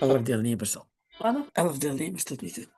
11 deelnemers al. Anne, 11 deelnemers tot nu toe.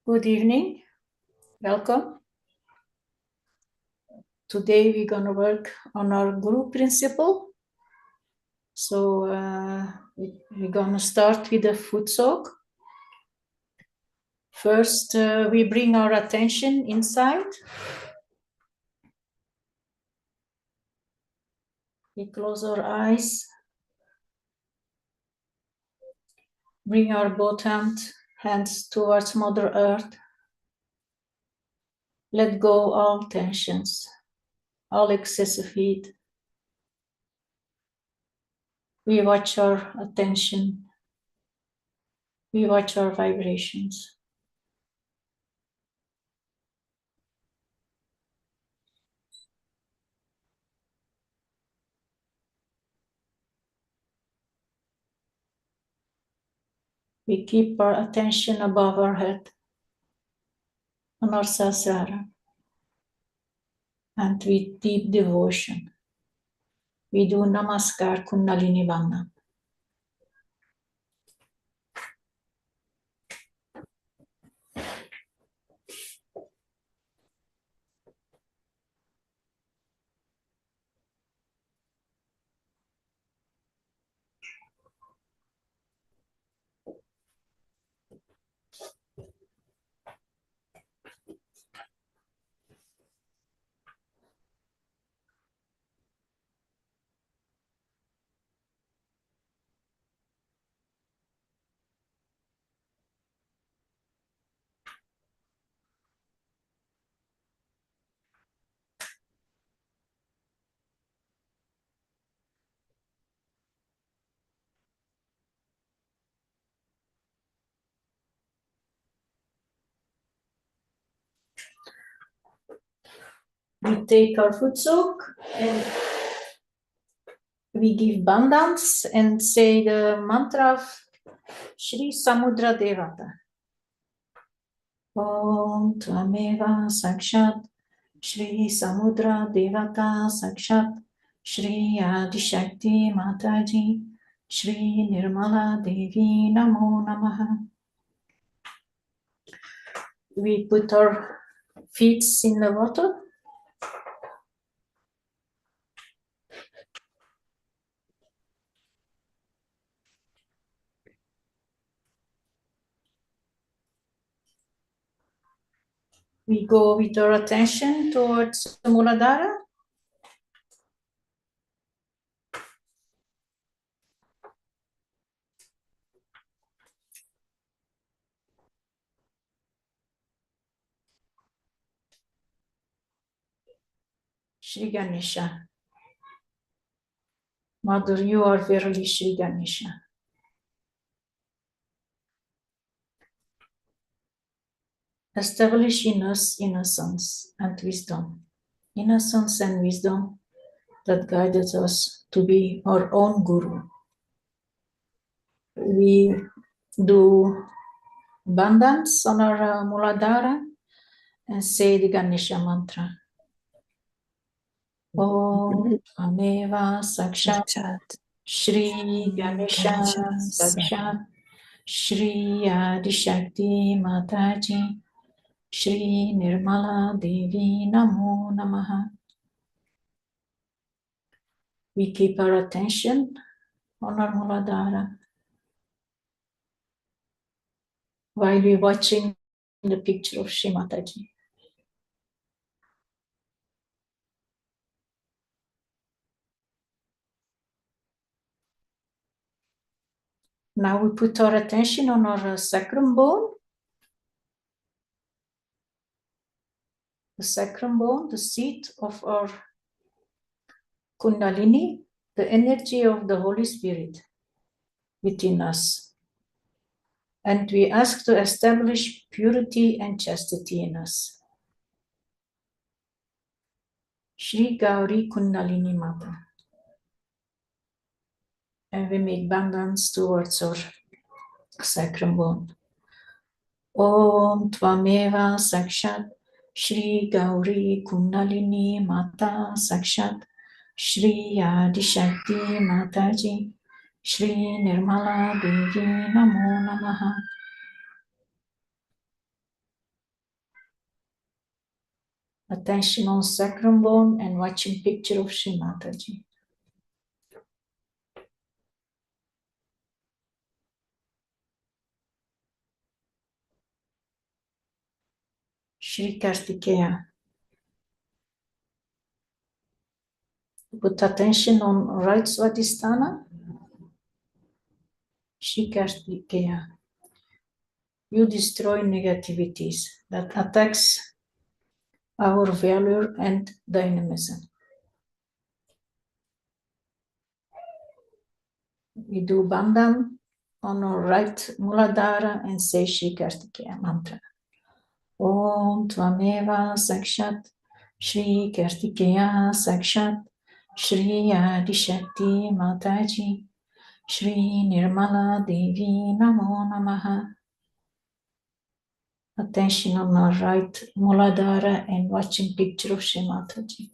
Good evening. Welcome. Today we're going to work on our Guru principle. So we're going to start with the foot soak. First, we bring our attention inside. We close our eyes. Bring our both hands towards Mother Earth. Let go all tensions, all excessive heat. We watch our attention. We watch our vibrations. We keep our attention above our head on our Sahasrara. And with deep devotion, we do Namaskar Kundalini Bandhan. We take our foot soak and we give bandhans and say the mantra of Shri Samudra Devata. Om Tvameva Sakshat Shri Samudra Devata Sakshat Shri Adi Shakti Mataji Shri Nirmala Devi Namo Namaha. We put our feet in the water. We go with our attention towards the Muladhara. Shri Ganesha. Mother, you are verily Shri Ganesha. Establish in us innocence and wisdom. Innocence and wisdom that guides us to be our own Guru. We do bandhans on our Muladhara and say the Ganesha mantra. Om Tvameva Sakshat Shri Ganesha Sakshat Shri Adi Shakti Mataji Shri Nirmala Devi Namo Namaha. We keep our attention on our Muladhara while we're watching the picture of Shri Mataji. Now we put our attention on our sacrum bone. The sacrum bone, the seat of our Kundalini, the energy of the Holy Spirit within us. And we ask to establish purity and chastity in us. Shri Gauri Kundalini Mata. And we make bandhans towards our sacrum bone. Om Tvameva Sakshat Shri Gauri Kundalini Mata Sakshat Shri Adi Shakti Mataji Shri Nirmala Devi Namo Namaha. Attention on sacrum bone and watching picture of Shri Mataji. Shri Kartikeya. Put attention on right Swadhisthana. Shri Kartikeya. You destroy negativities that attacks our valor and dynamism. We do bandhan on our right Muladhara and say Shri Kartikeya mantra. Om Tvameva Sakshat Shri Kartikeya Sakshat Shri Adi Shakti Mataji Shri Nirmala Devi Namo Namaha. Attention on our right Muladhara and watching picture of Shri Mataji.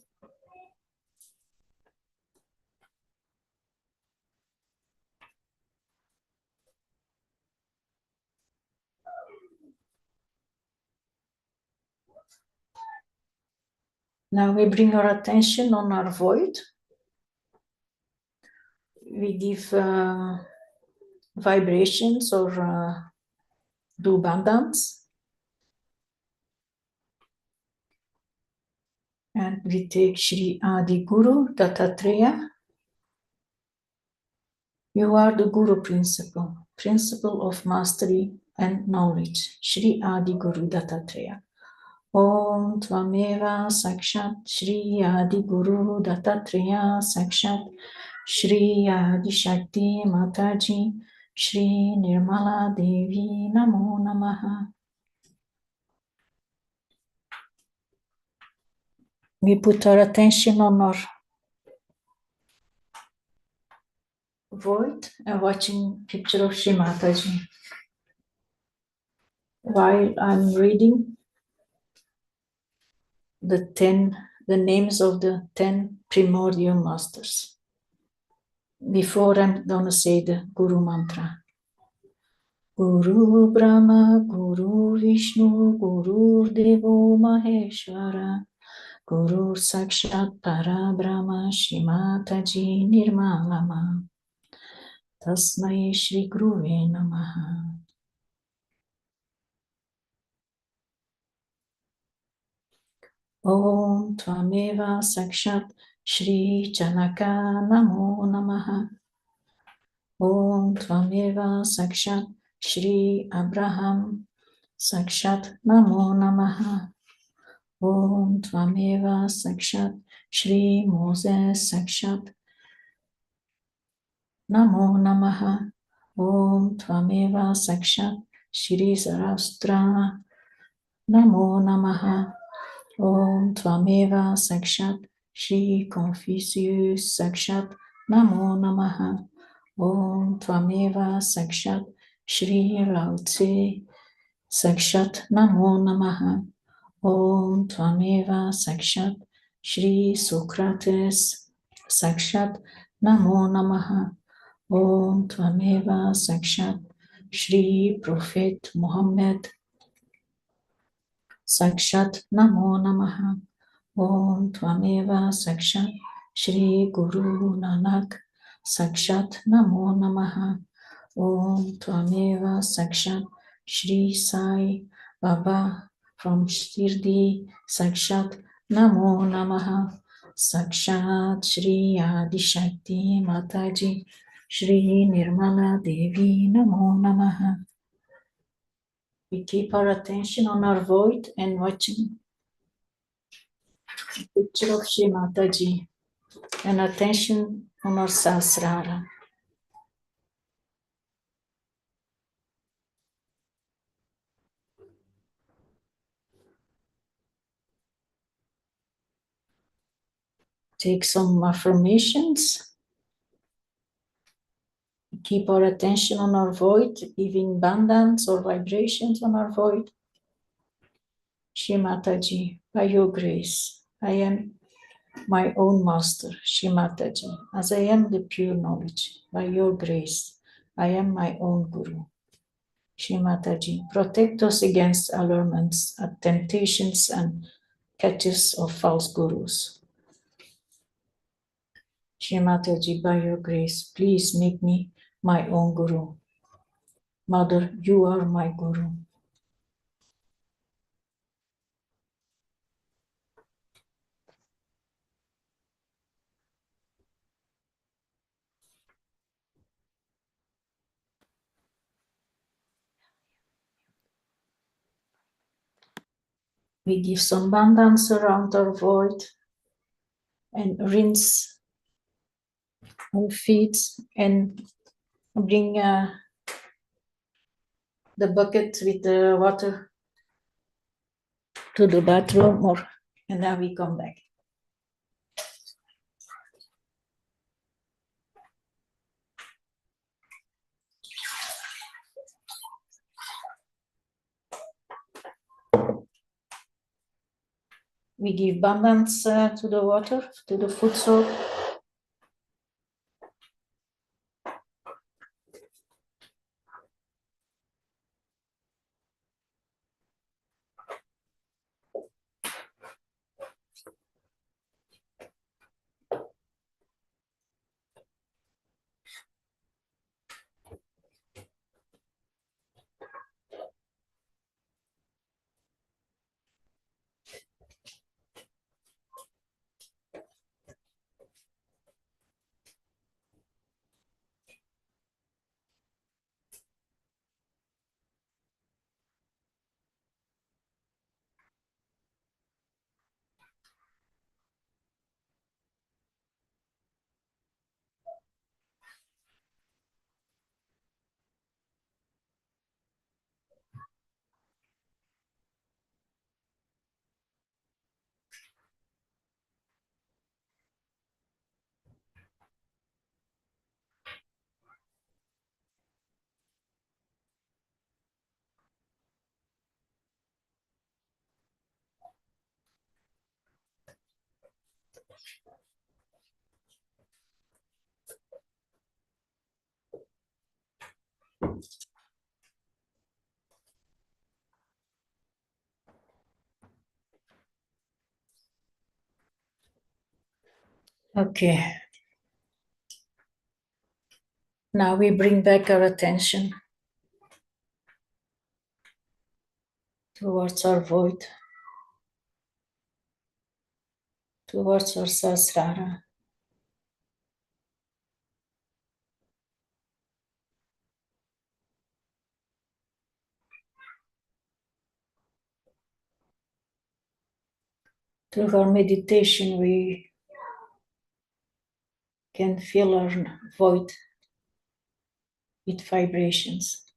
Now we bring our attention on our void. We give vibrations or do bandhans. And we take Shri Adi Guru Dattatreya. You are the Guru principle of mastery and knowledge. Shri Adi Guru Dattatreya. Om Tvameva Sakshat Shri Adi Guru Dattatreya Sakshat Shri Adi Shakti Mataji Shri Nirmala Devi Namo Namaha. We put our attention on our void and watching picture of Shri Mataji. While I'm reading the names of the 10 primordial masters. Before I'm going to say the Guru mantra. Guru Brahma, Guru Vishnu, Guru Devo Maheshwara, Guru Sakshat Parabrahma, Shri Mataji Nirmalama. Tasmai Shri Guruve Namaha. Om Tvameva Sakshat Shri Janaka Namo Namaha. Om Tvameva Sakshat Shri Abraham Sakshat Namo Namaha. Om Tvameva Sakshat Shri Moses Sakshat Namo Namaha. Om Tvameva Sakshat Shri Sarastra Namo Namaha. Om Tvameva Sakshat Shri Confucius Sakshat Namo Namaha. Om Tvameva Sakshat Shri Lao Tse Sakshat Namo Namaha. Om Tvameva Sakshat Shri Socrates Sakshat Namo Namaha. Om Tvameva Sakshat Shri Prophet Muhammad Sakshat Namo Namaha. Om Tvameva Sakshat Shri Guru Nanak Sakshat Namo Namaha. Om Tvameva Sakshat Shri Sai Baba from Shirdi Sakshat Namo Namaha. Sakshat Shri Adi Shakti Mataji Shri Nirmala Devi Namo Namaha. We keep our attention on our void and watching the picture of Shri Mataji and attention on our Sahasrara. Take some affirmations. Keep our attention on our void, giving bandhans or vibrations on our void. Shri Mataji, by your grace, I am my own master, Shri Mataji, as I am the pure knowledge. By your grace, I am my own Guru. Shri Mataji, protect us against allurements, temptations, and catches of false gurus. Shri Mataji, by your grace, please make me my own guru. Mother, you are my guru. We give some bandhans around our void and rinse our feet and bring the bucket with the water to the bathroom, and then we come back. We give bandhans to the water, to the foot soap. Okay. Now we bring back our attention towards our void, towards our sahasrara. Through our meditation, we can fill our void with vibrations.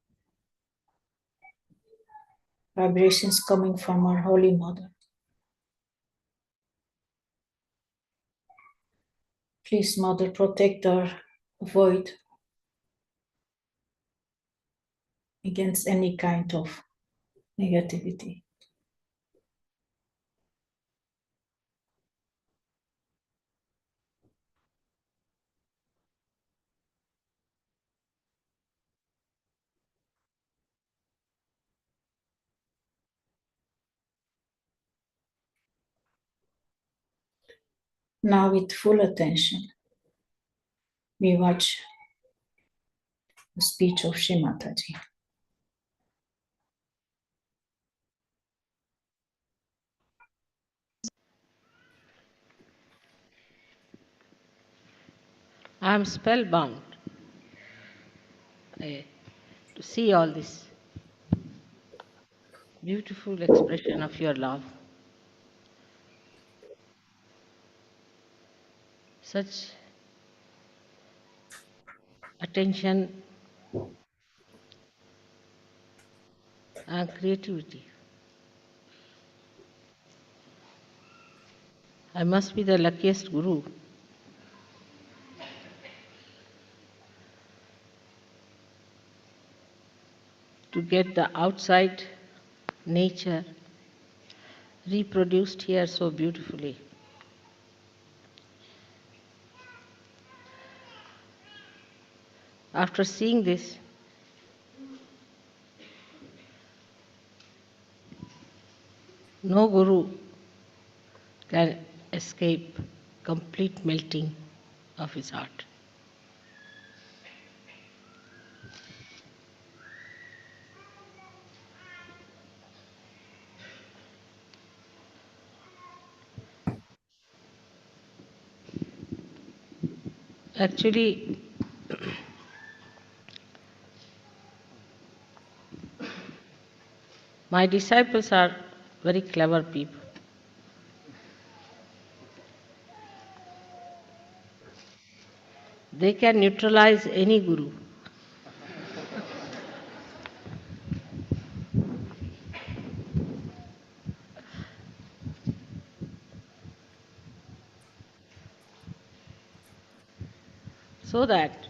Vibrations coming from our Holy Mother. Please, Mother, protect our void against any kind of negativity. Now, with full attention, we watch the speech of Shri Mataji. I am spellbound to see all this beautiful expression of your love. Such attention and creativity. I must be the luckiest guru. To get the outside nature reproduced here so beautifully. After seeing this, no guru can escape complete melting of his heart. Actually, my disciples are very clever people. They can neutralize any guru. So that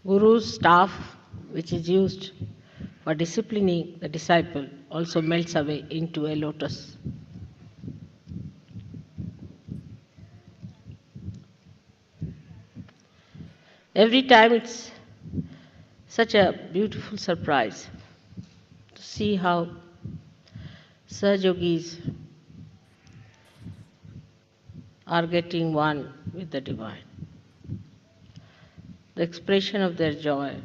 Guru's staff, which is used for disciplining the disciple, also melts away into a lotus. Every time it's such a beautiful surprise to see how Saj Yogis are getting one with the divine. The expression of their joy,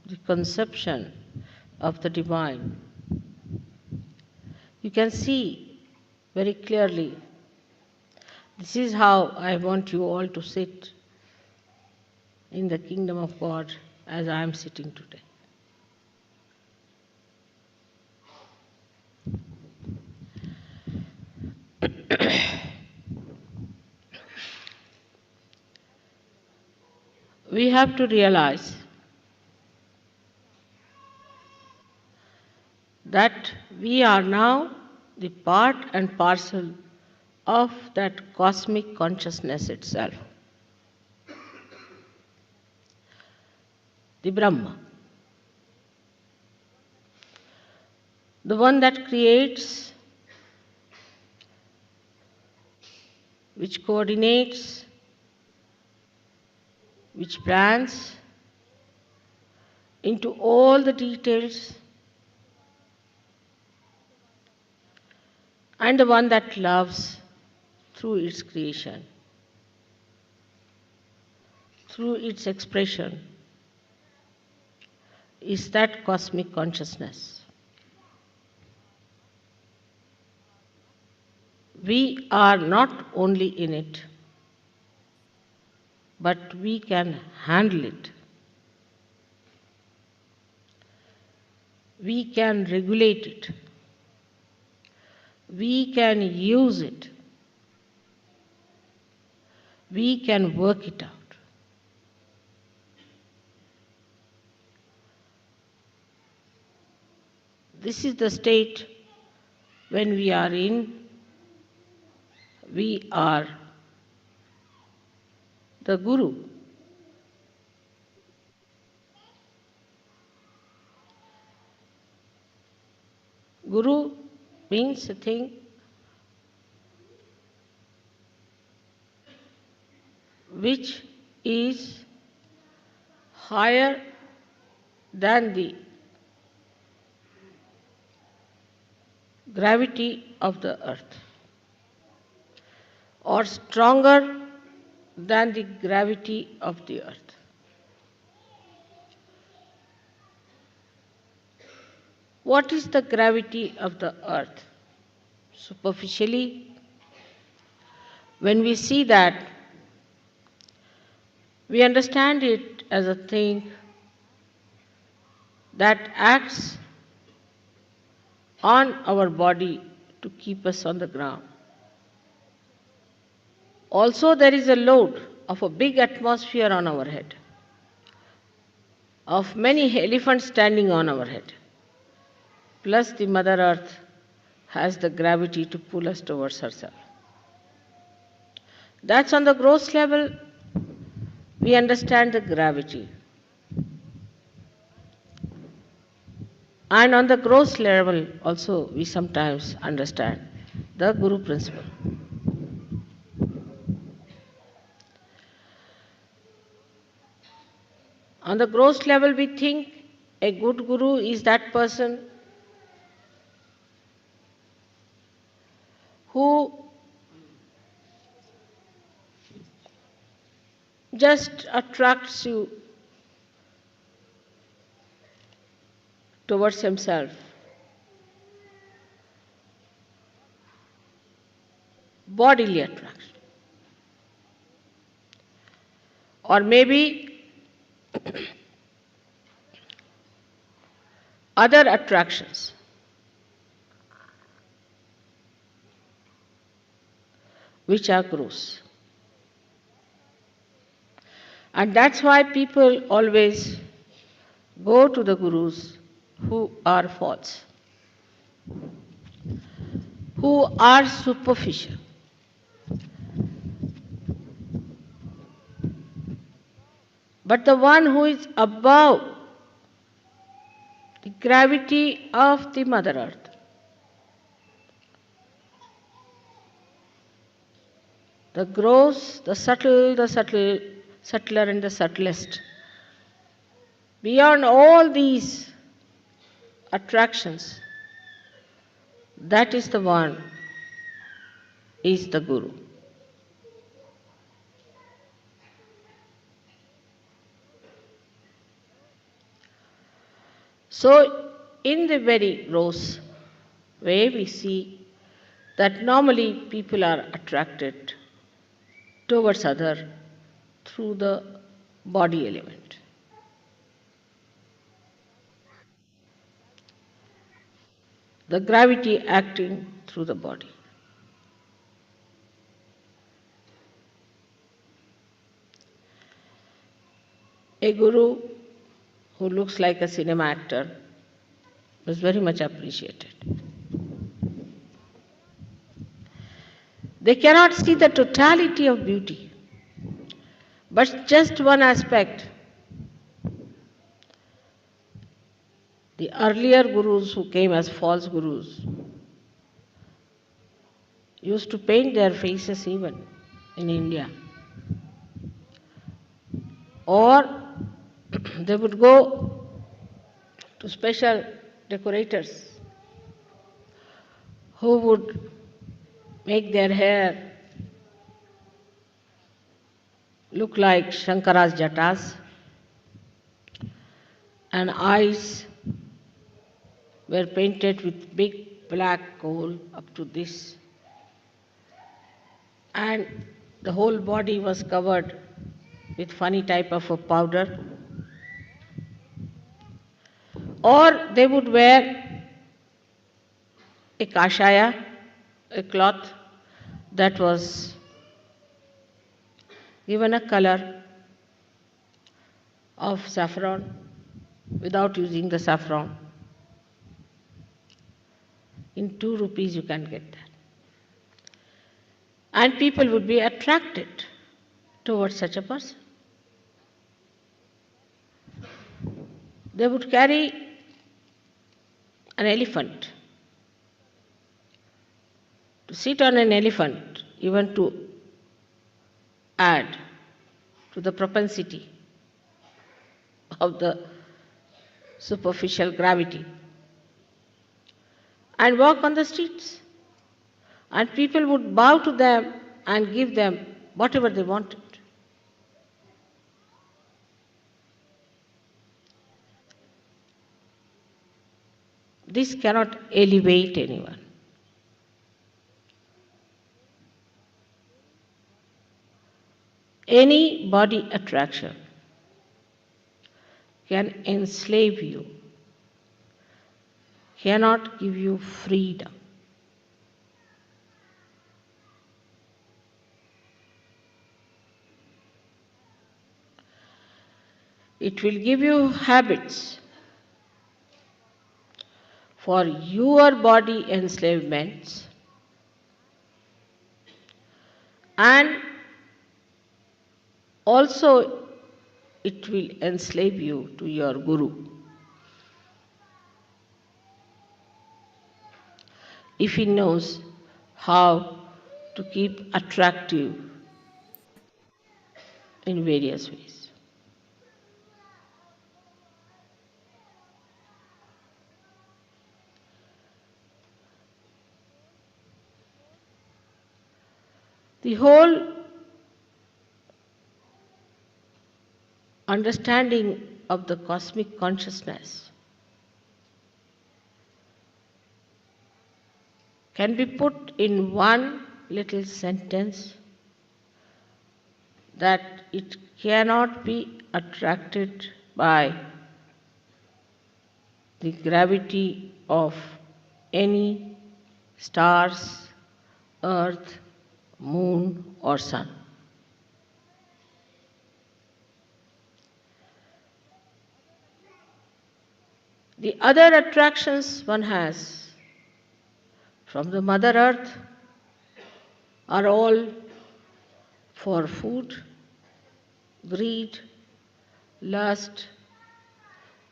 the conception of the divine. You can see very clearly, this is how I want you all to sit in the kingdom of God as I am sitting today. We have to realize that we are now the part and parcel of that cosmic consciousness itself, the Brahma, the one that creates, which coordinates, which plans into all the details, and the one that loves through its creation, through its expression, is that cosmic consciousness. We are not only in it, but we can handle it. We can regulate it. We can use it. We can work it out. This is the state when we are in. We are the Guru. Guru means a thing which is higher than the gravity of the earth, or stronger than the gravity of the earth. What is the gravity of the earth? Superficially, when we see that, we understand it as a thing that acts on our body to keep us on the ground. Also, there is a load of a big atmosphere on our head, of many elephants standing on our head. Plus, the Mother Earth has the gravity to pull us towards herself. That's on the gross level, we understand the gravity. And on the gross level, also, we sometimes understand the Guru principle. On the gross level, we think a good guru is that person who just attracts you towards himself. Bodily attraction. Or maybe other attractions. Which are gross. And that's why people always go to the gurus who are false, who are superficial. But the one who is above the gravity of the Mother Earth, the gross, the subtle, subtler and the subtlest. Beyond all these attractions, that is the one, is the Guru. So, in the very gross way, we see that normally people are attracted towards other through the body element. The gravity acting through the body. A guru who looks like a cinema actor was very much appreciated. They cannot see the totality of beauty, but just one aspect. The earlier gurus who came as false gurus used to paint their faces even in India. Or they would go to special decorators who would make their hair look like Shankara's jatas and eyes were painted with big black coal up to this, and the whole body was covered with funny type of a powder. Or they would wear a kashaya, a cloth that was given a color of saffron without using the saffron. In 2 rupees you can get that. And people would be attracted towards such a person. They would carry an elephant. To sit on an elephant, even to add to the propensity of the superficial gravity, and walk on the streets. And people would bow to them and give them whatever they wanted. This cannot elevate anyone. Any body attraction can enslave you, cannot give you freedom. It will give you habits for your body enslavements, and also it will enslave you to your guru. If he knows how to keep attractive in various ways. The whole understanding of the cosmic consciousness can be put in one little sentence, that it cannot be attracted by the gravity of any stars, earth, moon, or sun. The other attractions one has from the Mother Earth are all for food, greed, lust,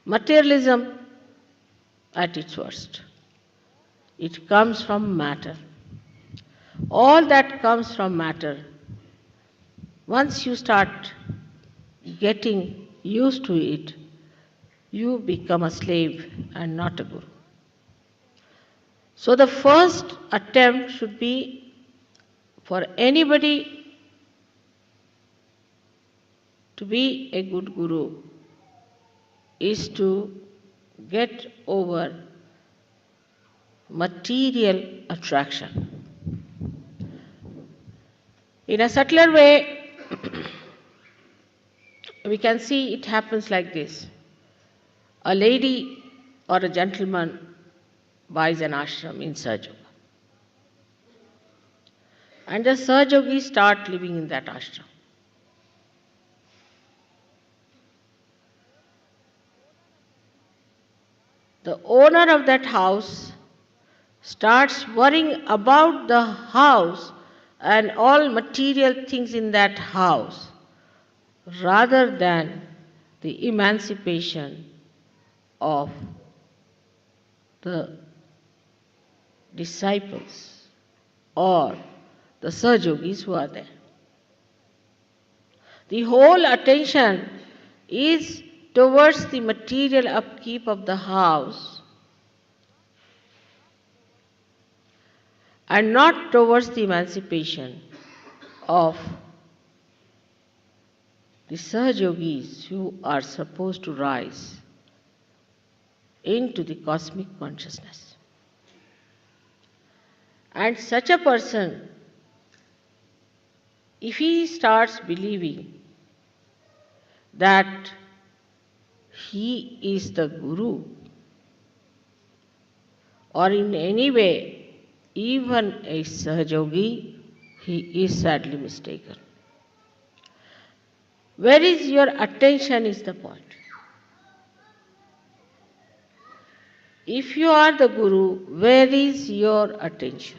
materialism at its worst. It comes from matter. All that comes from matter. Once you start getting used to it, you become a slave and not a guru. So the first attempt should be for anybody to be a good guru is to get over material attraction. In a subtler way, we can see it happens like this. A lady or a gentleman buys an ashram in Sahaja. And the Sahajogis start living in that ashram. The owner of that house starts worrying about the house and all material things in that house rather than the emancipation of the disciples or the Sahajogis who are there. The whole attention is towards the material upkeep of the house and not towards the emancipation of the Sahajogis who are supposed to rise into the cosmic consciousness. And such a person, if he starts believing that he is the guru, or in any way, even a Sahajogi, he is sadly mistaken. Where is your attention is the point. If you are the guru, where is your attention?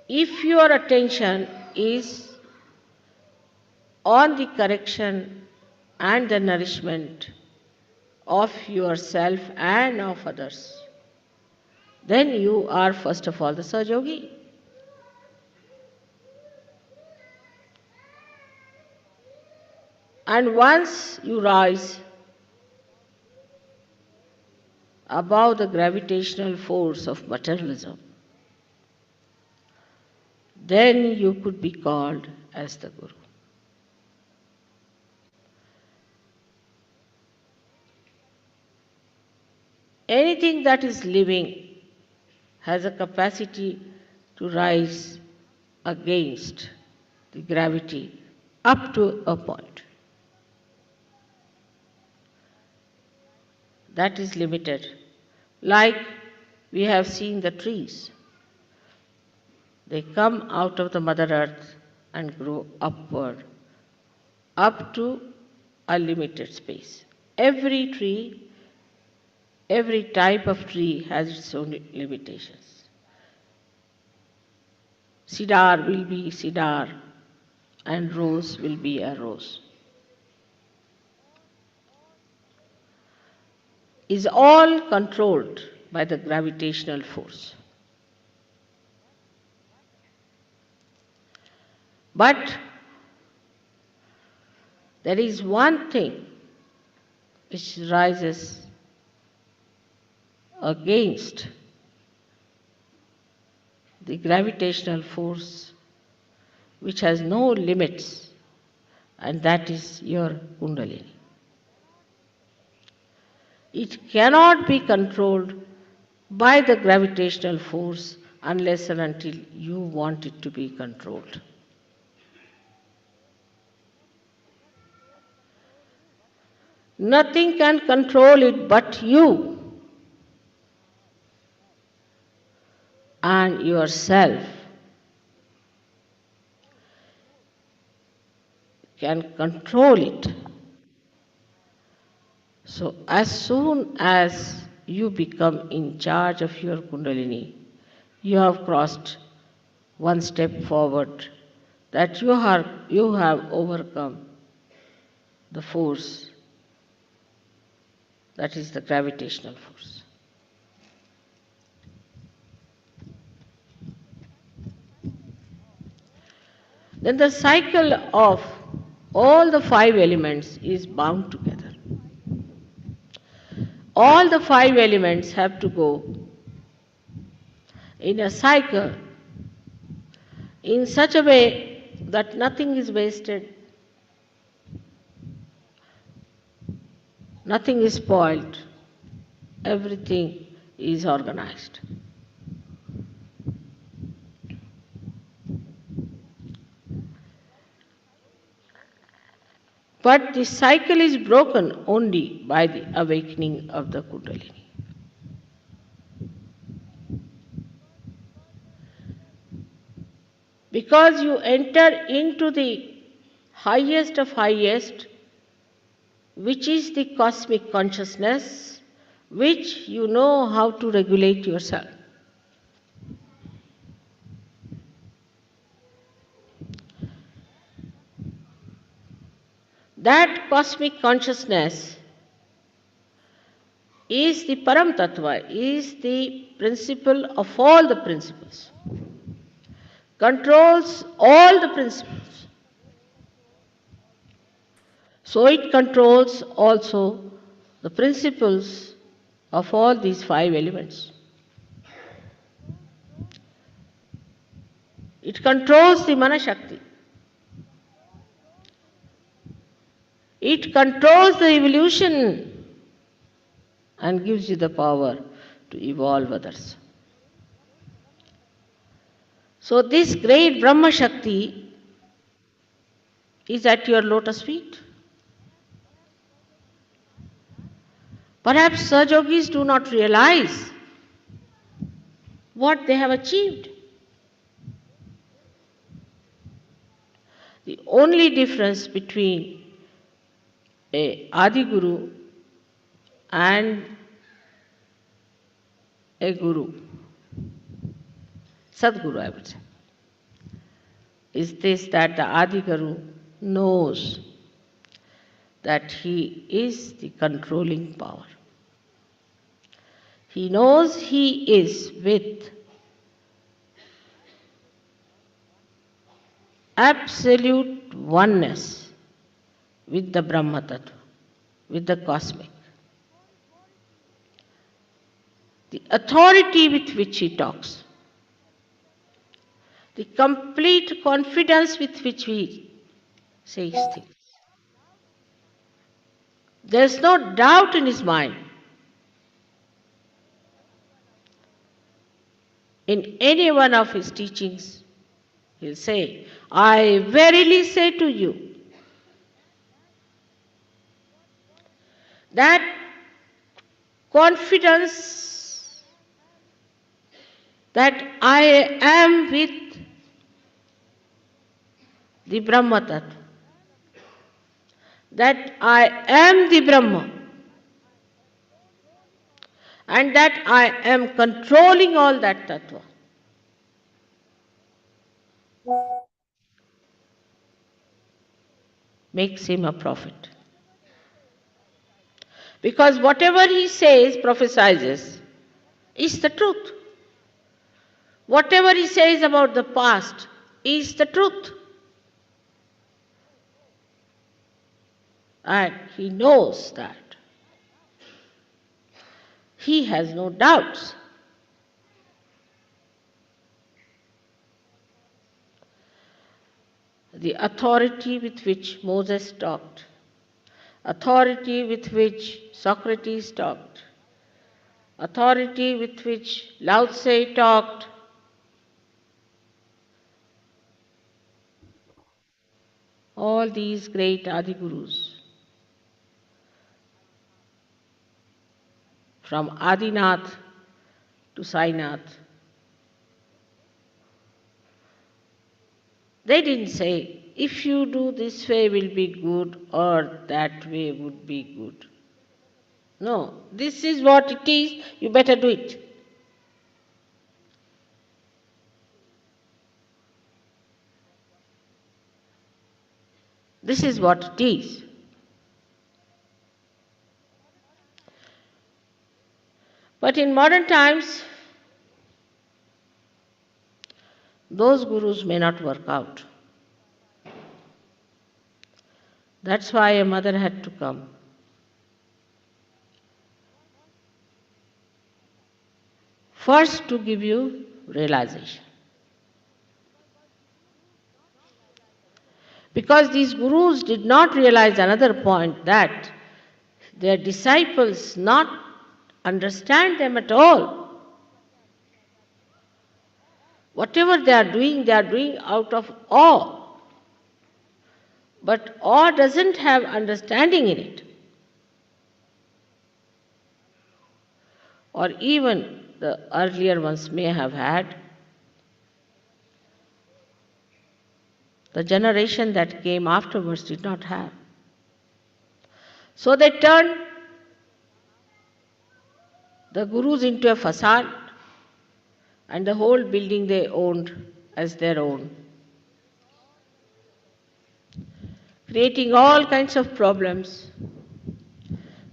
If your attention is on the correction and the nourishment of yourself and of others, then you are first of all the Sahajogi. And once you rise above the gravitational force of materialism, then you could be called as the Guru. Anything that is living has a capacity to rise against the gravity up to a point. That is limited. Like we have seen the trees. They come out of the Mother Earth and grow upward, up to a limited space. Every tree, every type of tree has its own limitations. Cedar will be cedar, and rose will be a rose. Is all controlled by the gravitational force. But there is one thing which rises against the gravitational force which has no limits, and that is your Kundalini. It cannot be controlled by the gravitational force unless and until you want it to be controlled. Nothing can control it but you and yourself can control it. So, as soon as you become in charge of your Kundalini, you have crossed one step forward, that you have overcome the force, that is the gravitational force. Then the cycle of all the five elements is bound together. All the five elements have to go in a cycle in such a way that nothing is wasted, nothing is spoiled, everything is organized. But the cycle is broken only by the awakening of the Kundalini. Because you enter into the highest of highest, which is the cosmic consciousness, which you know how to regulate yourself. That cosmic consciousness is the Param Tattva, is the principle of all the principles, controls all the principles. So it controls also the principles of all these five elements. It controls the Manashakti. It controls the evolution and gives you the power to evolve others. So this great Brahma Shakti is at your lotus feet. Perhaps Sahajogis do not realize what they have achieved. The only difference between a Adi Guru and a Guru, Sadguru I would say, is this, that the Adi Guru knows that he is the controlling power. He knows he is with absolute oneness with the Brahma Tattva, with the cosmic. The authority with which he talks, the complete confidence with which he says things. There is no doubt in his mind. In any one of his teachings, he'll say, I verily say to you, that confidence that I am with the Brahma Tattva, that I am the Brahma, and that I am controlling all that Tattva, makes him a prophet. Because whatever he says, prophesizes, is the truth. Whatever he says about the past is the truth. And he knows that. He has no doubts. the authority with which Moses talked, authority with which Socrates talked, authority with which Lao Tse talked, all these great Adigurus, from Adinath to Sainath, they didn't say, if you do this way will be good or that way would be good. No, this is what it is, you better do it. This is what it is. But in modern times, those gurus may not work out. That's why a mother had to come. First, to give you realization. Because these gurus did not realize another point, that their disciples not understand them at all. Whatever they are doing out of awe. But awe doesn't have understanding in it. Or even the earlier ones may have had. The generation that came afterwards did not have. So they turned the gurus into a facade, and the whole building they owned as their own, creating all kinds of problems,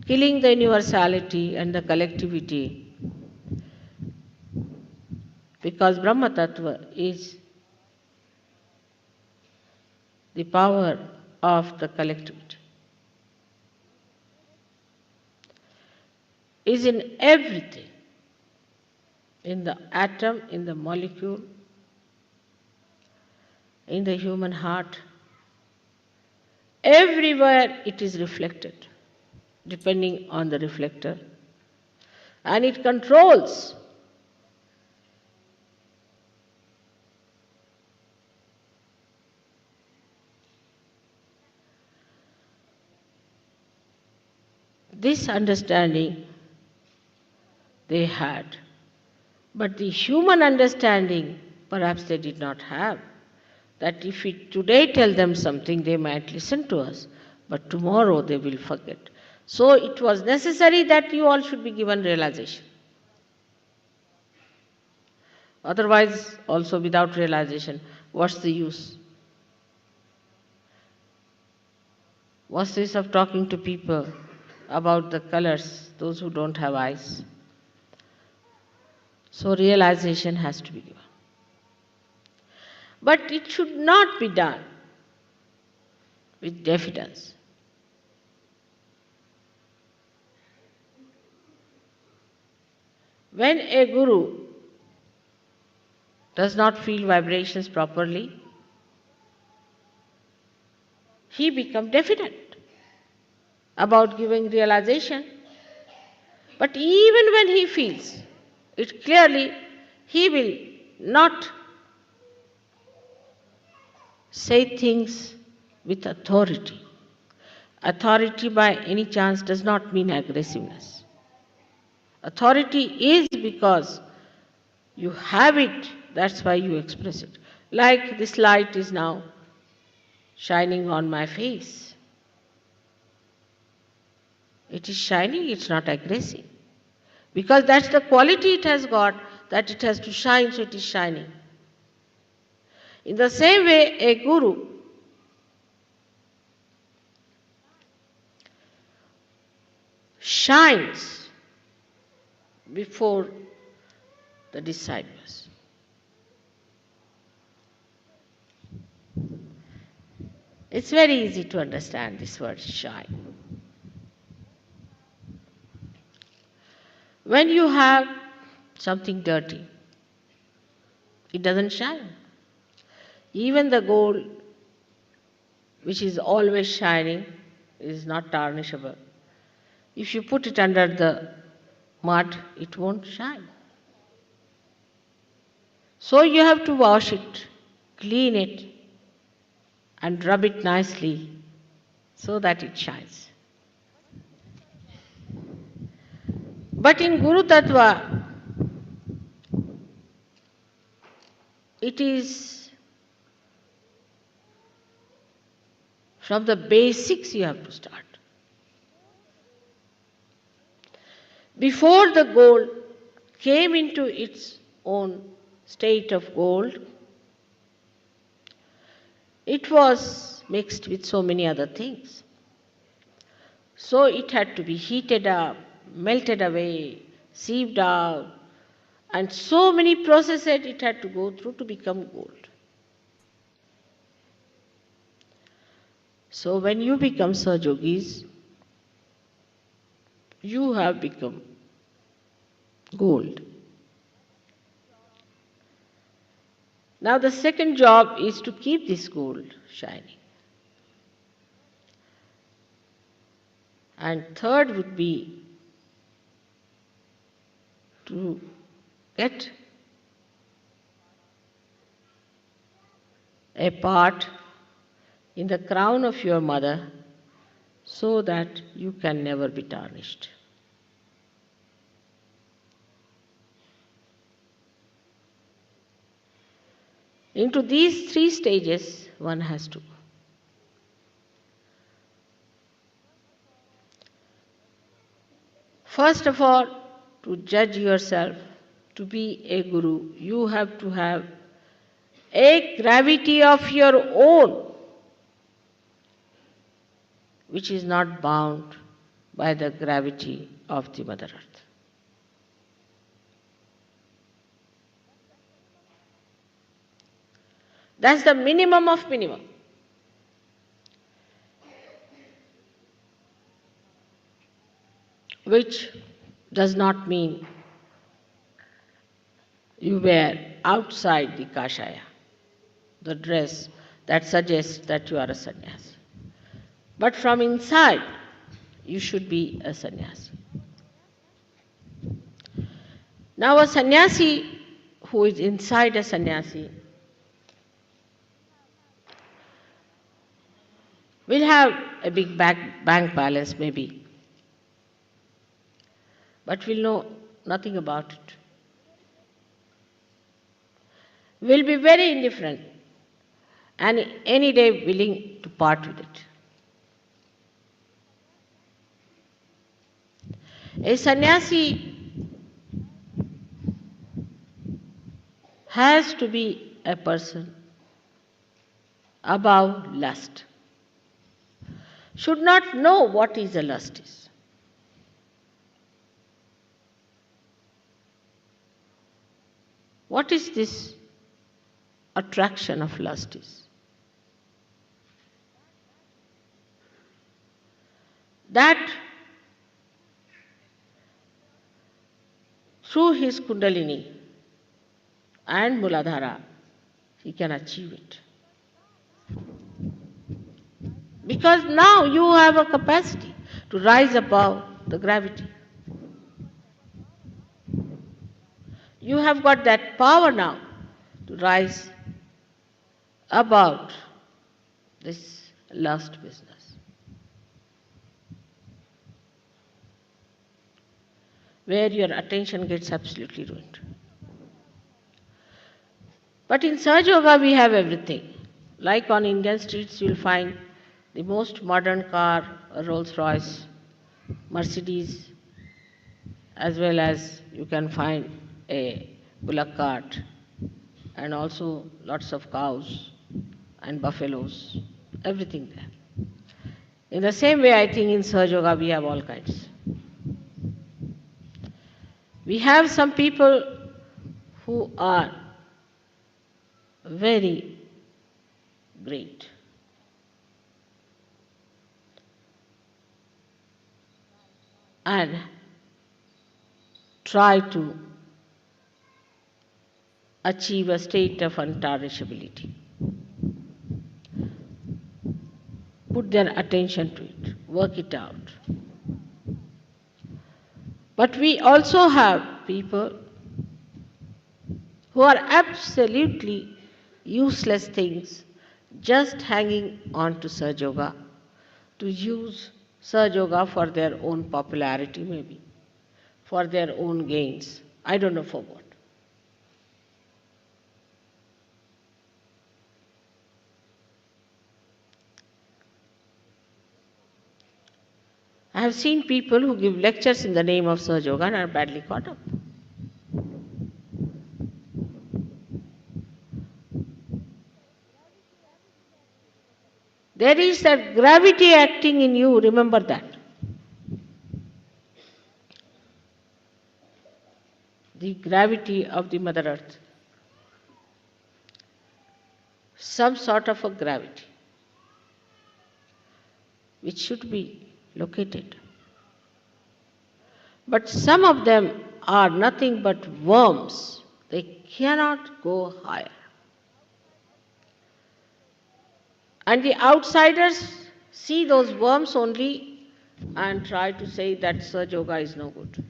killing the universality and the collectivity, because Brahma Tattva is the power of the collectivity, is in everything, in the atom, in the molecule, in the human heart. Everywhere it is reflected, depending on the reflector. And it controls this understanding they had. But the human understanding, perhaps they did not have. That if we today tell them something, they might listen to us, but tomorrow they will forget. So it was necessary that you all should be given realization. Otherwise, also without realization, what's the use? What's the use of talking to people about the colors, those who don't have eyes? So realization has to be given. But it should not be done with diffidence. When a guru does not feel vibrations properly, he becomes diffident about giving realization. But even when he feels it clearly, he will not say things with authority. Authority by any chance does not mean aggressiveness. Authority is because you have it, that's why you express it. Like this light is now shining on my face. It is shining, it's not aggressive. Because that's the quality it has got, that it has to shine, so it is shining. In the same way, a guru shines before the disciples. It's very easy to understand this word shine. When you have something dirty, it doesn't shine. Even the gold which is always shining, is not tarnishable. If you put it under the mud, it won't shine. So you have to wash it, clean it, and rub it nicely so that it shines. But in Guru Tattva, it is from the basics you have to start. Before the gold came into its own state of gold, it was mixed with so many other things. So it had to be heated up, melted away, sieved out, and so many processes it had to go through to become gold. So when you become Sahajogis, you have become gold. Now the second job is to keep this gold shining. And third would be to get a part in the crown of your mother so that you can never be tarnished. Into these three stages one has to go. First of all, to judge yourself, to be a guru, you have to have a gravity of your own, which is not bound by the gravity of the Mother Earth. That's the minimum of minimum. Which does not mean you wear outside the kashaya, the dress that suggests that you are a sannyasi. But from inside, you should be a sannyasi. Now, a sannyasi who is inside a sannyasi will have a big bank balance, maybe, but will know nothing about it. Will be very indifferent and any day willing to part with it. A sannyasi has to be a person above lust. Should not know what is a lust is. What is this attraction of lust is? That through his Kundalini and Muladhara, he can achieve it. Because now you have a capacity to rise above the gravity. You have got that power now to rise above this lust business, where your attention gets absolutely ruined. But in Sahaja Yoga we have everything. Like on Indian streets you'll find the most modern car, a Rolls Royce, Mercedes, as well as you can find a bullock cart and also lots of cows and buffaloes, everything there. In the same way, I think in Sahaja Yoga we have all kinds. We have some people who are very great. And try to achieve a state of untarnishability. put their attention to it, work it out. But we also have people who are absolutely useless things just hanging on to Saj Yoga, to use Saj Yoga for their own popularity, maybe, for their own gains. I don't know for what. I have seen people who give lectures in the name of Saj Yoga and are badly caught up. There is that gravity acting in you, remember that. The gravity of the Mother Earth. Some sort of a gravity which should be located. But some of them are nothing but worms. They cannot go higher. And the outsiders see those worms only and try to say that Saj Yoga is no good.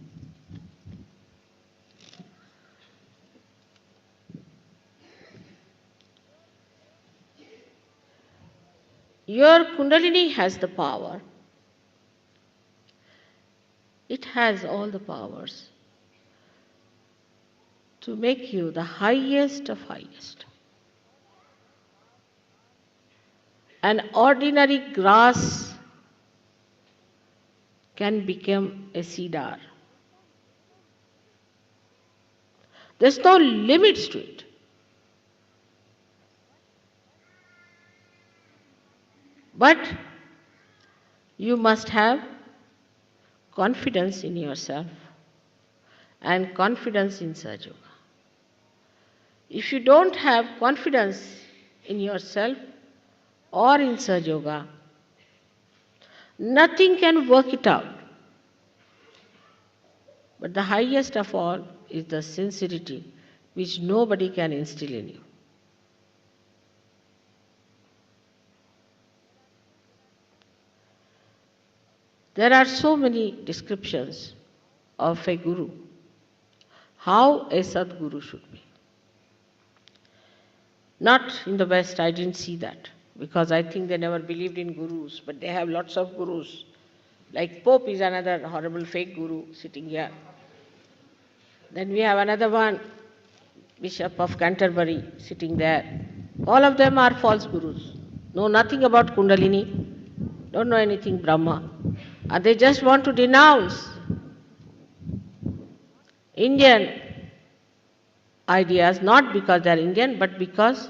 Your Kundalini has the power. It has all the powers to make you the highest of highest. An ordinary grass can become a cedar. There's no limits to it. But you must have confidence in yourself and confidence in Saj Yoga. If you don't have confidence in yourself or in Saj Yoga, nothing can work it out. But the highest of all is the sincerity which nobody can instill in you. There are so many descriptions of a guru, how a Sadguru should be. Not in the West, I didn't see that, because I think they never believed in gurus, but they have lots of gurus. Like Pope is another horrible fake guru sitting here. Then we have another one, Bishop of Canterbury, sitting there. All of them are false gurus. Know nothing about Kundalini, don't know anything Brahma. And they just want to denounce Indian ideas, not because they are Indian, but because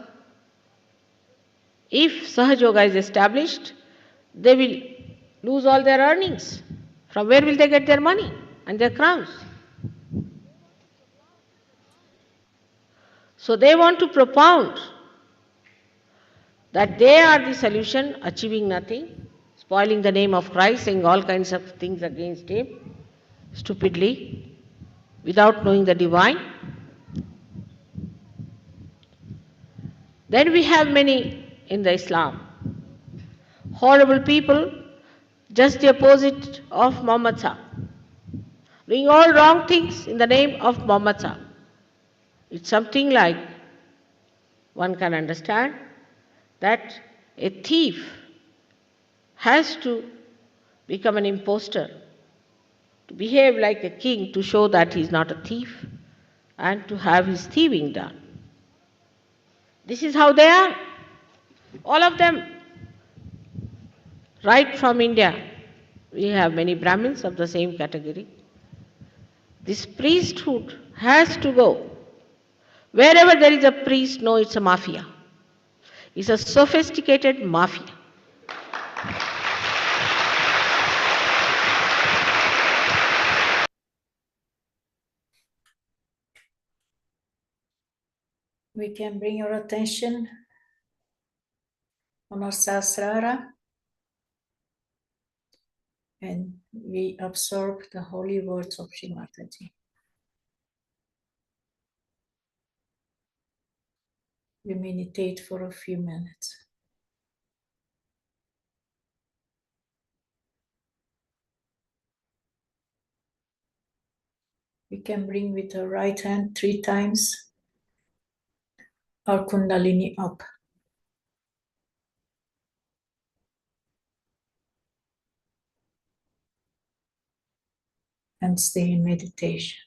if Sahaj Yoga is established, they will lose all their earnings. From where will they get their money and their crowns? So they want to propound that they are the solution, achieving nothing, spoiling the name of Christ, saying all kinds of things against him, stupidly, without knowing the divine. Then we have many in the Islam. Horrible people, just the opposite of Muhammad Sahib, doing all wrong things in the name of Muhammad Sahib. It's something like one can understand that a thief has to become an impostor, to behave like a king to show that he is not a thief and to have his thieving done. This is how they are. All of them. Right from India, we have many Brahmins of the same category. This priesthood has to go. Wherever there is a priest, no, it's a mafia. It's a sophisticated mafia. We can bring your attention on our Sahasrara and we absorb the holy words of Shri Mataji. We meditate for a few minutes. We can bring with our right hand 3 times our Kundalini up. And stay in meditation.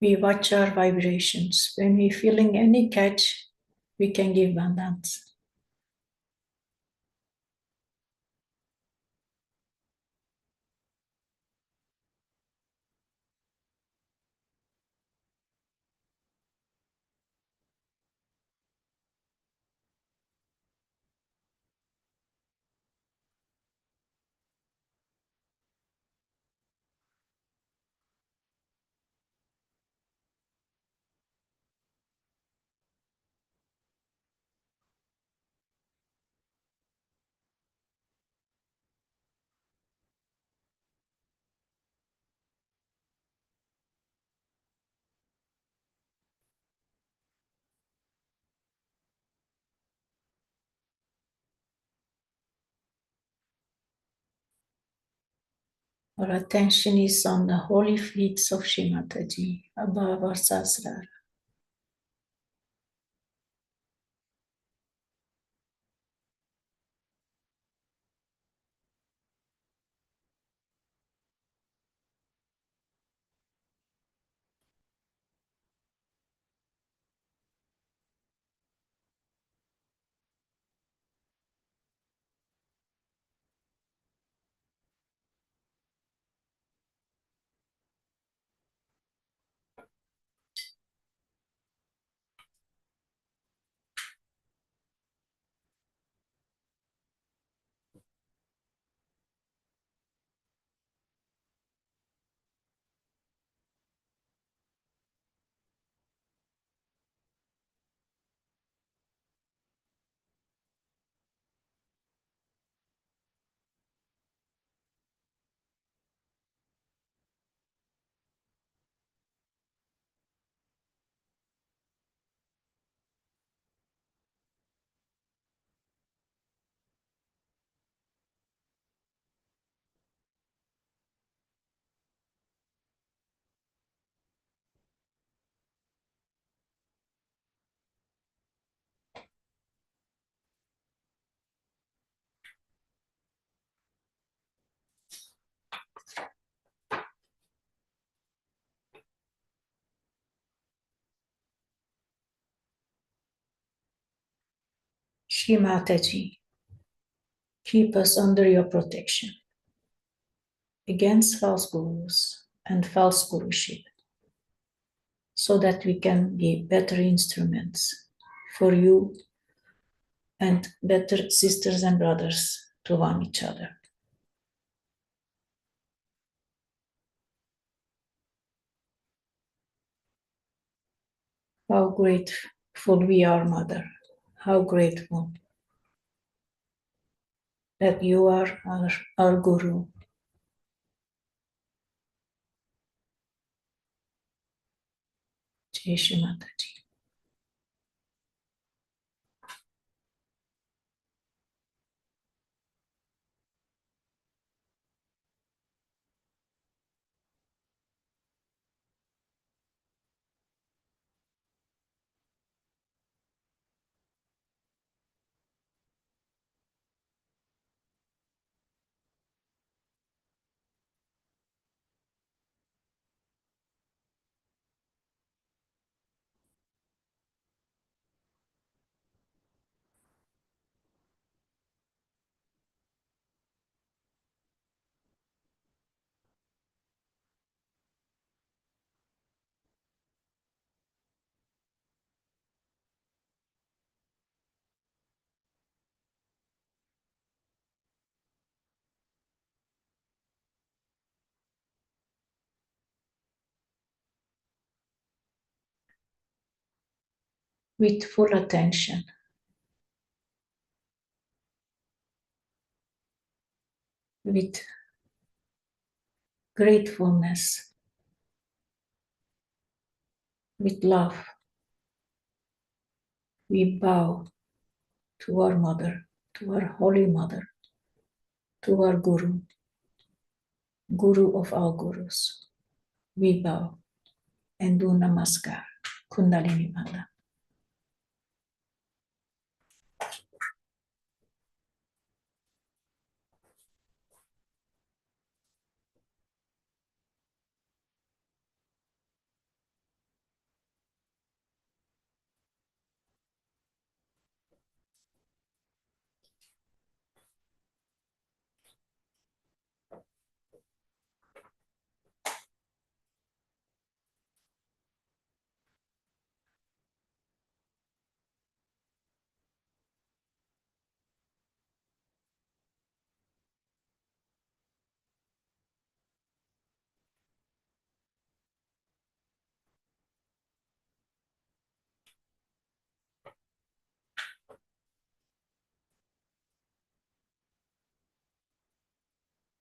We watch our vibrations. When we're feeling any catch, we can give bandhans. Our attention is on the holy feet of Shri Mataji, above our sasrara. Shri Mataji, keep us under your protection against false gurus and false guruship, so that we can be better instruments for you and better sisters and brothers to one each other. How grateful we are, Mother. How grateful. that you are our Guru. Jai Shri Mataji. With full attention, with gratefulness, with love, we bow to our Mother, to our Holy Mother, to our Guru, Guru of all Gurus. We bow and do Namaskar, Kundalini Bandha.